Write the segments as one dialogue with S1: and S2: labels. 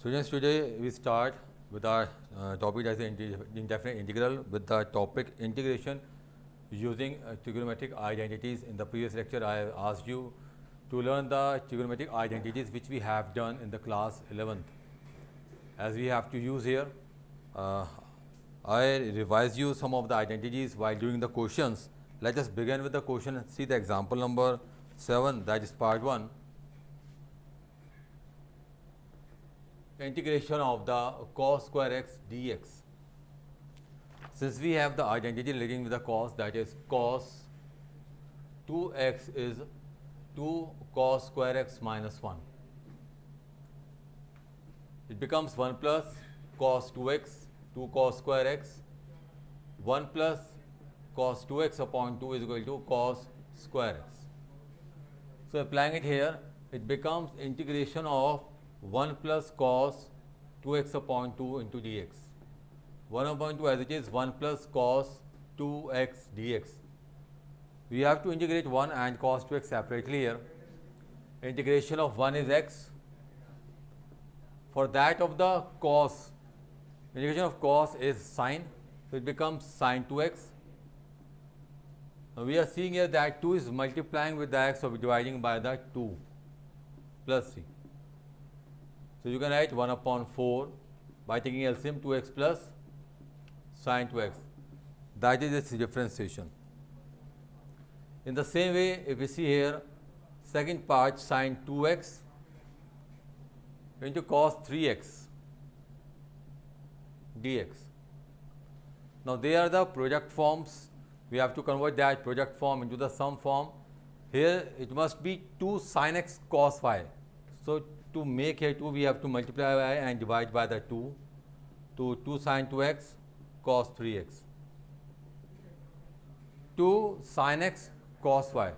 S1: Students, today we start with our topic as indefinite integral with the topic integration using trigonometric identities. In the previous lecture, I have asked you to learn the trigonometric identities which we have done in the class 11th. As we have to use here, I revised you some of the identities while doing the questions. Let us begin with the question and see the example number 7, that is part 1. Integration of the cos square x dx. Since we have the identity relating with the cos, that is cos 2x is 2 cos square x minus 1. It becomes 1 plus cos 2x, 2 cos square x, 1 plus cos 2x upon 2 is equal to cos square x. So applying it here, it becomes integration of 1 plus cos 2x upon 2 into dx. 1 upon 2 as it is 1 plus cos 2x dx. We have to integrate 1 and cos 2x separately here. Integration of 1 is x. For that of the cos, integration of cos is sine, so it becomes sine 2x. Now we are seeing here that 2 is multiplying with the x, so we are dividing by the 2 plus c. So you can write 1 upon 4 by taking LCM 2x plus sine 2x. That is its differentiation. In the same way, if we see here, second part sine 2x into cos 3x dx. Now they are the product forms. We have to convert that product form into the sum form. Here it must be 2 sin x cos y. So to make here 2, we have to multiply by and divide by the 2 to 2 sin 2x cos 3x. 2 sin x cos y.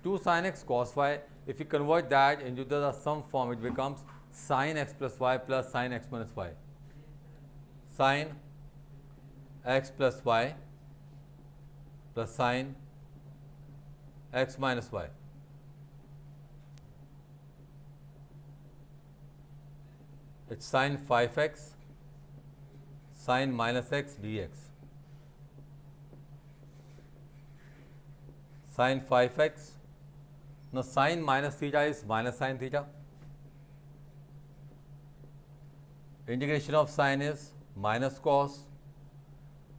S1: 2 sin x cos y, if you convert that into the sum form, it becomes sin x plus y plus sin x minus y. Sin x plus y plus sin x minus y. It's sin 5x sin minus x dx. Sin 5x. Now sin minus theta is minus sin theta. Integration of sin is minus cos.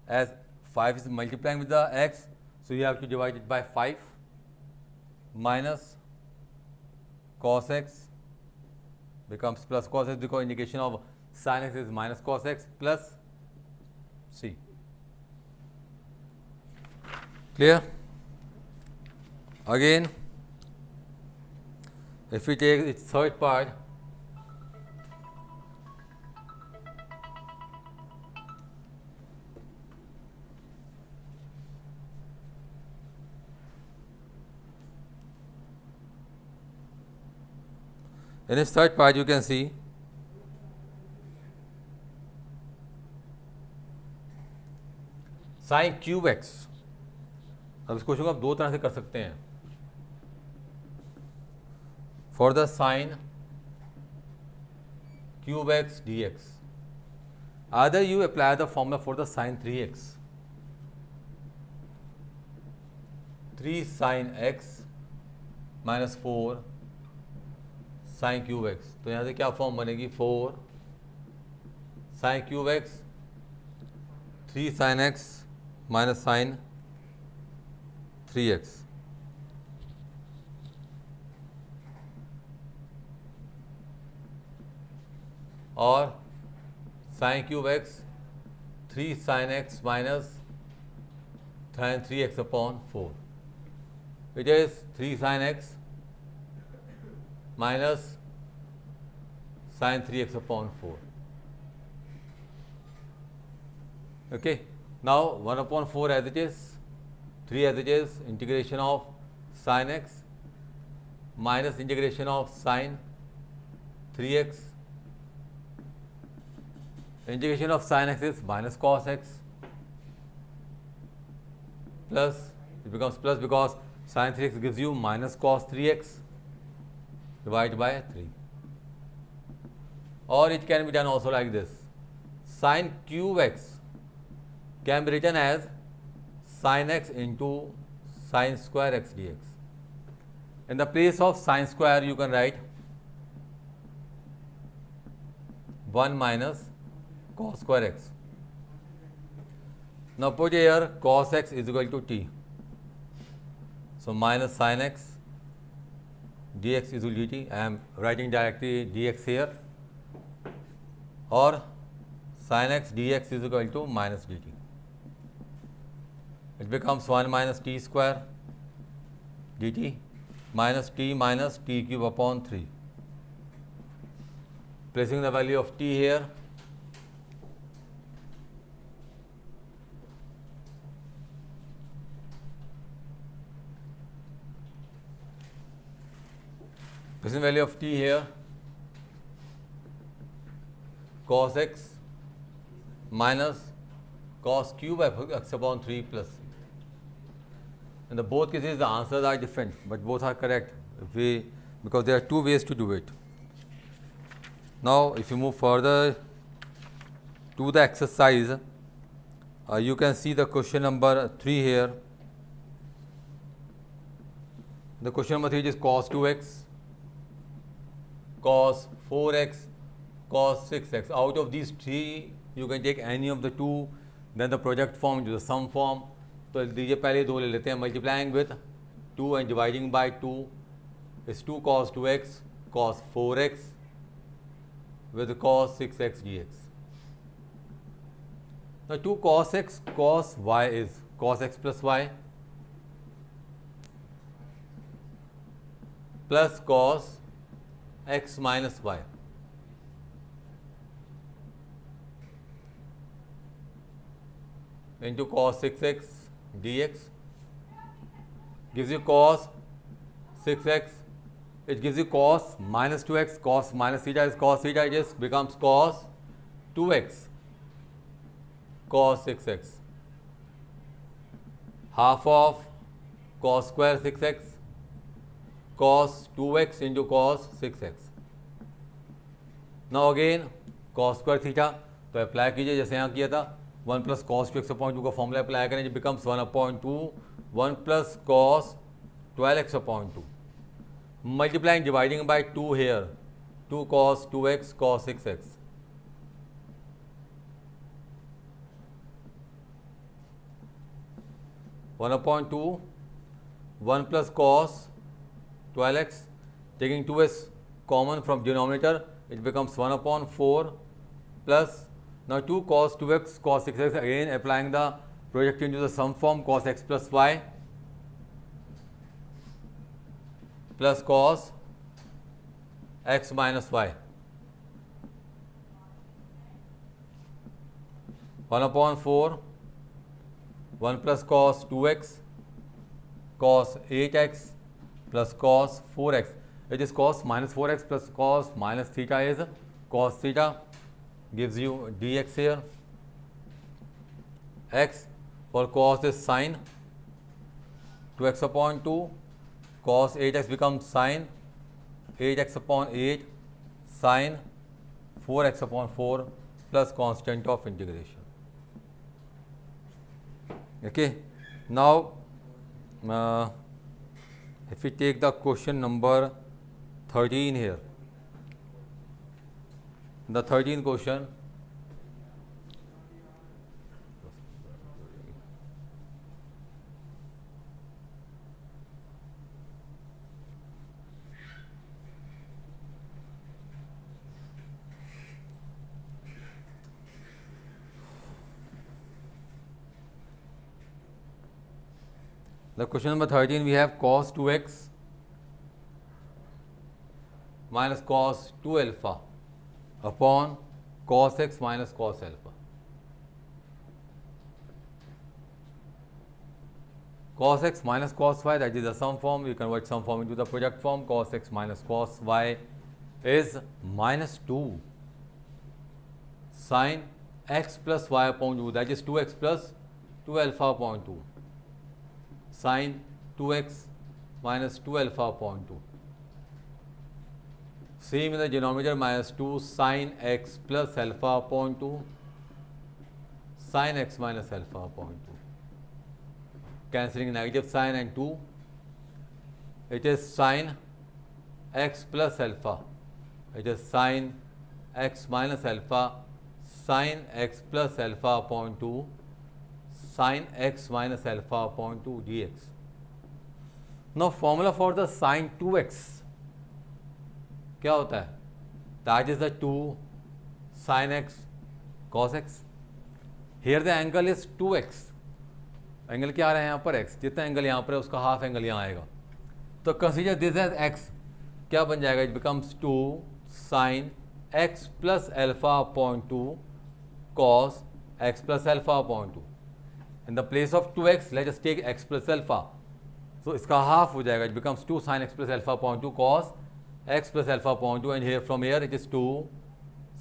S1: As 5 is multiplying with the x, so you have to divide it by 5 minus cos x becomes plus cos x, because integration of sin x is minus cos x plus c. Clear? Again, if we take its third part, in its third part you can see sin cube x. अब इस question को आप दो तरह से कर सकते हैं. For the sine cube x d x, other you apply the formula for the sine 3x. 3 sin x minus 4 sine cube x. तो यहाँ से क्या फॉर्म बनेगी? 4 sine cube x 3 sin x minus sine 3x. और sine cube x 3 sin x minus sin 3x upon 4. It is 3 sin x minus sin 3x upon 4. Okay. Now 1 upon 4 as it is, 3 as it is, integration of sin x minus integration of sin 3x. Integration of sin x is minus cos x plus, it becomes plus because sin 3x gives you minus cos 3x. Divide by 3. or it can be done also like this. Sin cube x can be written as sin x into sin square x dx. In the place of sin square, you can write 1 minus cos square x. Now put here cos x is equal to t. So minus sin x dx is equal to dt. I am writing directly dx here, or sin x dx is equal to minus dt. It becomes 1 minus t square dt minus t cube upon 3. Placing the value of t here, value of t here, cos x minus cos cube x upon 3 plus. In the both cases, the answers are different, but both are correct because there are two ways to do it. Now, if you move further to the exercise, you can see the question number 3 here. The question number 3 is cos 2x, cos 4x, cos 6x. Out of these 3, you can take any of the 2, then the project form into the sum form. तो दीजिए पहले 2 ले लेते हैं. Multiplying with 2 and dividing by 2 is 2 cos 2x cos 4x with cos 6x dx. Now 2 cos x cos y is cos x plus y plus cos x minus y. Into cos 6x dx gives you cos 6x. It gives you cos minus 2x, cos minus theta is cos theta, it just becomes cos 2x cos 6x. Half of cos square 6x cos 2x into cos 6x. Now again cos square theta, तो apply कीजिए जैसे यहाँ किया था. 1 plus cos 2x upon 2 का formula apply करें, it becomes 1 upon 2 1 plus cos 12x upon 2. Multiplying dividing by 2 here, 2 cos 2x cos 6x. One upon 2 1 plus cos 12x, taking 2s common from denominator, it becomes 1 upon 4 plus now 2 cos 2x cos 6x, again applying the project into the sum form, cos x plus y plus cos x minus y. 1 upon 4 1 plus cos 2x cos 8x plus cos 4x. It is cos minus 4x plus cos minus theta is cos theta, gives you dx here. X for cos is sin 2x upon 2, cos 8x becomes sin 8x upon 8 sin 4x upon 4 plus constant of integration. Okay. Now, if we take the question number 13 here, the 13th question, the question number 13, we have cos 2x minus cos 2 alpha upon cos x minus cos alpha. Cos x minus cos y, that is the sum form. We convert sum form into the product form. Cos x minus cos y is minus 2 sin x plus y upon 2, that is 2x plus 2 alpha upon 2 sin 2x minus 2 alpha upon 2. same in the denominator minus 2 sine x plus alpha upon 2 sine x minus alpha upon 2. Cancelling negative sign and 2. It is sine x plus alpha. It is sine x minus alpha sine x plus alpha upon 2 sine x minus alpha upon 2 dx. Now formula for the sine 2x क्या होता है? That is the 2 sin x cos x. Here the angle is 2x. Angle क्या आ रहा है यहाँ पर x. जितना angle यहाँ पर है उसका हाफ एंगल यहाँ आएगा. तो कंसीडर दिस एज x. क्या बन जाएगा? It becomes 2 sin x plus alpha upon 2 cos x plus alpha upon 2. In the place of 2x, let us take x plus alpha. So इसका हाफ हो जाएगा. It becomes 2 sin x plus alpha upon 2 cos x plus alpha upon 2, and here from here it is 2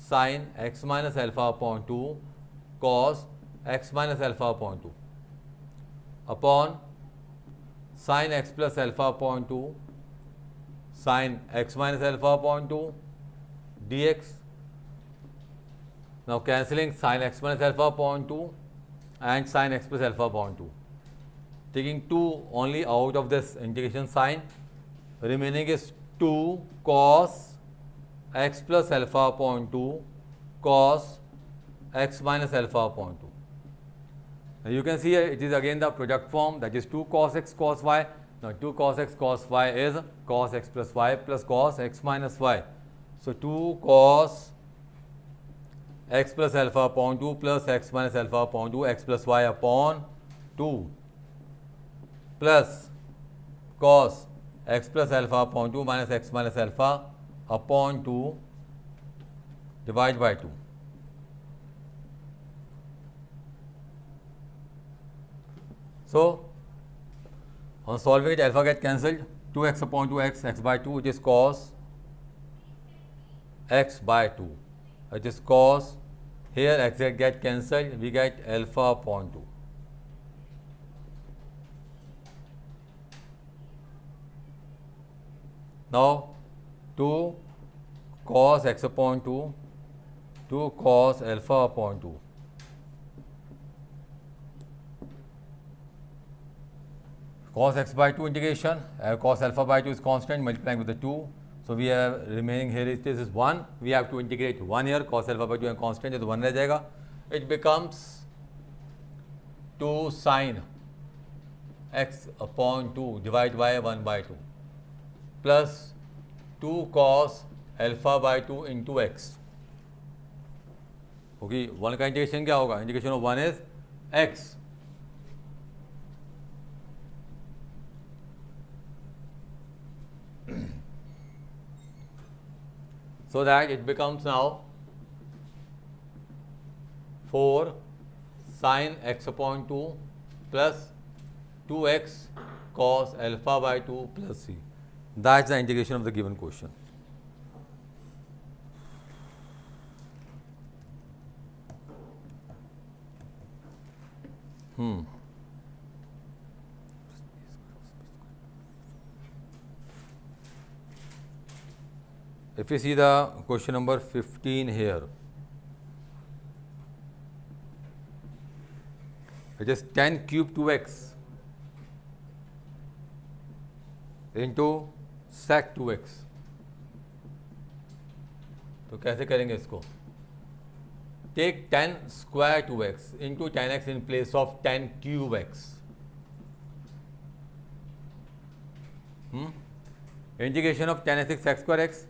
S1: sin x minus alpha upon 2 cos x minus alpha upon 2 upon sin x plus alpha upon 2 sin x minus alpha upon 2 dx. Now cancelling sin x minus alpha upon 2 and sin x plus alpha upon 2. Taking 2 only out of this integration sign, remaining is 2 cos x plus alpha upon 2 cos x minus alpha upon 2. Now you can see it is again the product form, that is 2 cos x cos y. Now 2 cos x cos y is cos x plus y plus cos x minus y. So 2 cos x plus alpha upon 2 plus x minus alpha upon 2 x plus y upon 2 plus cos x plus alpha upon 2 minus x minus alpha upon 2 divided by 2. So on solving it, alpha get cancelled. 2x upon 2x, x by 2, it is cos x by 2. It is cos, here x get cancelled, we get alpha upon 2. Now 2 cos x upon 2, 2 cos alpha upon 2. Cos x by 2 integration, cos alpha by 2 is constant, multiplying with the 2. So we have remaining here this is 1. We have to integrate 1 here, cos alpha by 2 and constant, तो 1 रह जाएगा. It becomes 2 sin x upon 2 divided by 1 by 2 plus 2 cos alpha by 2 into x. Okay, 1 का integration क्या होगा? Integration of 1 is x. So that it becomes now 4 sin x upon 2 plus 2x cos alpha by 2 plus c. That's the integration of the given question. If you see the question number 15 here, it is 10 cube 2x into sec 2x. तो कैसे करेंगे इसको? Take 10 square 2x into 10x in place of 10 cube x. Integration of 10x sec square x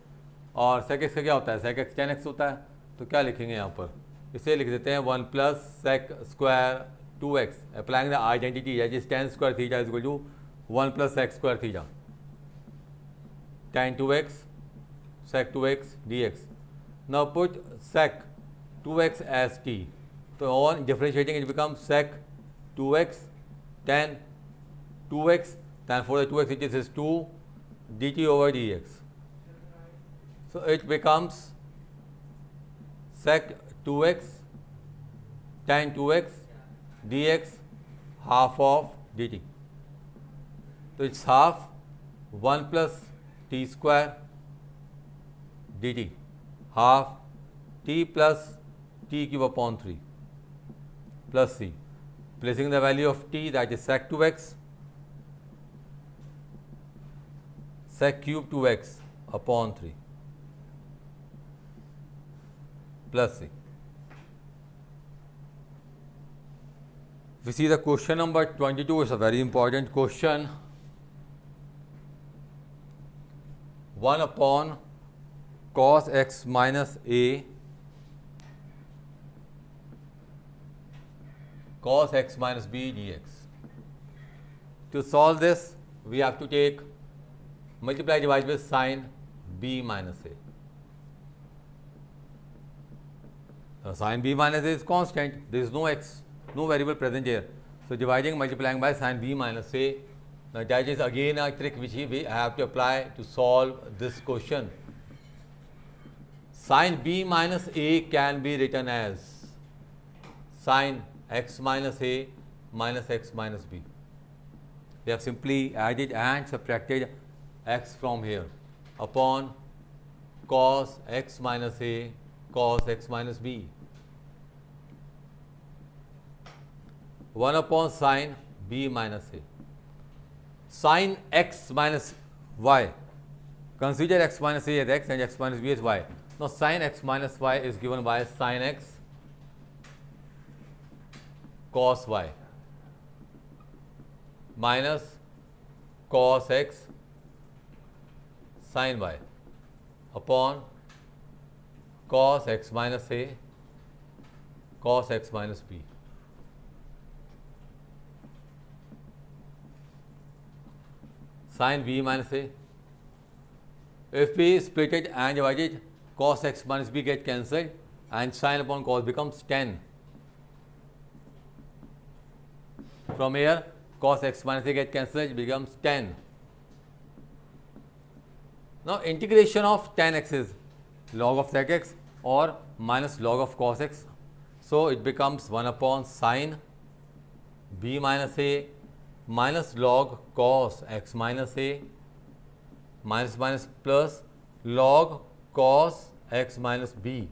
S1: और sec x का क्या होता है? sec x 10x होता है. तो क्या लिखेंगे यहाँ पर? इसे लिख देते हैं 1 plus sec square 2x, applying the identity, that is 10 square theta is equal to 1 plus sec square theta. Tan 2x sec 2x dx. Now put sec 2x as t. So on differentiating it becomes sec 2x tan 2x, tan for the 2x it is 2 dt over dx. So it becomes sec 2x tan 2x dx half of dt. So it's half 1 plus t square dt half t plus t cube upon 3 plus c. Placing the value of t, that is sec 2x, sec cube 2x upon 3 plus c. If we see the question number 22, is a very important question. 1 upon cos x minus a cos x minus b dx. To solve this, we have to take multiply divide with sin b minus a. Sin b minus a is constant. There is no x, no variable present here. So dividing, multiplying by sin b minus a. Now that is again a trick which we have to apply to solve this question. Sin b minus a can be written as sin x minus a minus x minus b. We have simply added and subtracted x from here upon cos x minus a cos x minus b. 1 upon sin b minus a. Sin x minus y. Consider x minus a as x and x minus b as y. Now sin x minus y is given by sin x cos y minus cos x sin y upon cos x minus a cos x minus b. Sin b minus a. If we split it and divide it, cos x minus b get cancelled and sin upon cos becomes 10. From here, cos x minus a get cancelled, becomes 10. Now integration of tan x is log of sec x or minus log of cos x. So it becomes 1 upon sin b minus a minus log cos x minus a minus minus plus log cos x minus b.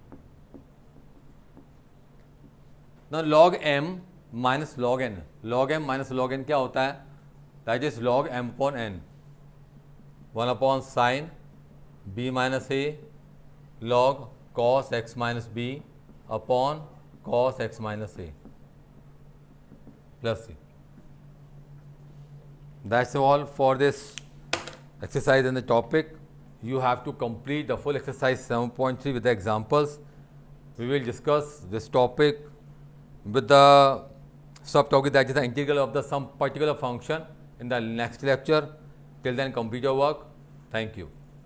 S1: Now log m minus log n. Log m minus log n क्या होता है? That is log m upon n. 1 upon sin b minus a log cos x minus b upon cos x minus a plus c. That's all for this exercise in the topic. You have to complete the full exercise 7.3 with the examples. We will discuss this topic with the subtopic, that is the integral of the some particular function, in the next lecture. Till then, complete your work. Thank you.